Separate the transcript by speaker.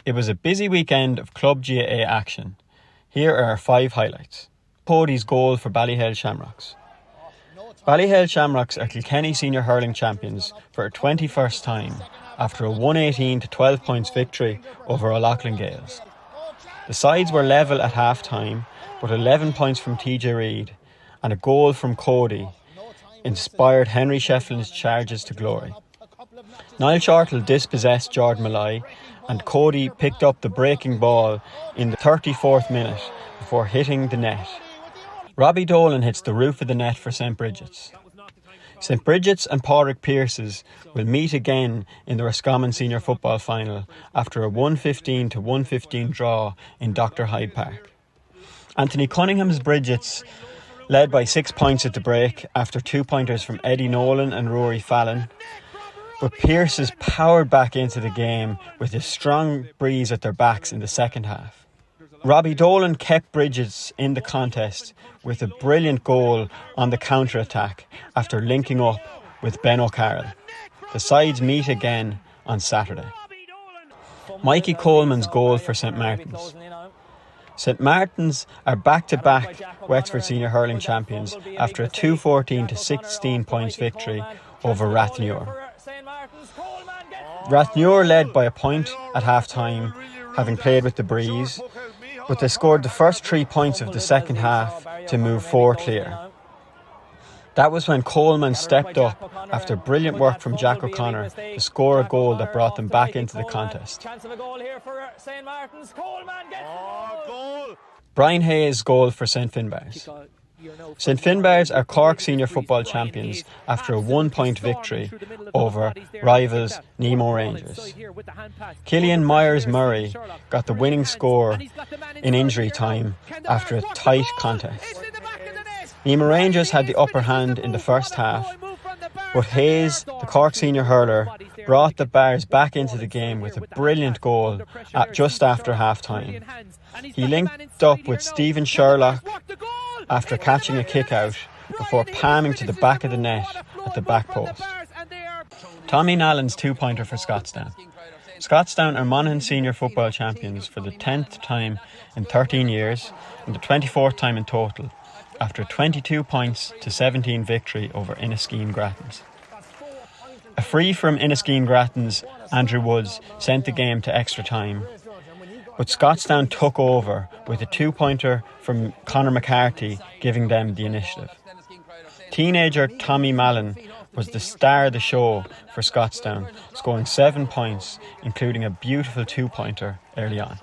Speaker 1: It was a busy weekend of club GAA action. Here are our 5 highlights. Cody's goal for Ballyhale Shamrocks. Ballyhale Shamrocks are Kilkenny senior hurling champions for a 21st time after a 118 to 12 points victory over O'Loughlin Gales. The sides were level at half-time, but 11 points from TJ Reid and a goal from Cody inspired Henry Shefflin's charges to glory. Niall Shortall dispossessed Jordan Malloy and Cody picked up the breaking ball in the 34th minute before hitting the net. Robbie Dolan hits the roof of the net for St Bridget's. St Bridget's and Pádraig Pearse's will meet again in the Roscommon Senior Football Final after a 115 to 115 draw in Dr. Hyde Park. Anthony Cunningham's Bridget's led by 6 points at the break after 2-pointers from Eddie Nolan and Rory Fallon. But Pearse's powered back into the game with a strong breeze at their backs in the second half. Robbie Dolan kept Bridget's in the contest with a brilliant goal on the counter-attack after linking up with Ben O'Carroll. The sides meet again on Saturday. Mikey Coleman's goal for St Martin's. St Martin's are back-to-back Wexford Senior Hurling champions after a 214 to 16 points victory over Rathnewer. Rathnewer led by a point at half-time, having played with the breeze, but they scored the first 3 points of the second half to move 4 clear. That was when Coleman stepped up after brilliant work from Jack O'Connor to score a goal that brought them back into the contest. Brian Hayes' goal for St Finbarr's. St Finbarr's are Cork senior football champions after a 1-point victory over rivals Nemo Rangers. Killian Myers-Murray got the winning score in injury time after a tight contest. Nemo Rangers had the upper hand in the first half, but Hayes, the Cork senior hurler, brought the Bars back into the game with a brilliant goal at just after half-time. He linked up with Stephen Sherlock after catching a kick-out before palming to the back of the net at the back post. Tommy Nallen's 2-pointer for Scottstown. Scottstown are Monaghan senior football champions for the 10th time in 13 years and the 24th time in total, after a 22 points to 17 victory over Inniskeen Grattans. A free from Inniskeen Grattans, Andrew Woods, sent the game to extra time, but Scottstown took over with a 2-pointer from Conor McCarthy giving them the initiative. Teenager Tommy Mallon was the star of the show for Scottstown, scoring 7 points, including a beautiful 2-pointer early on.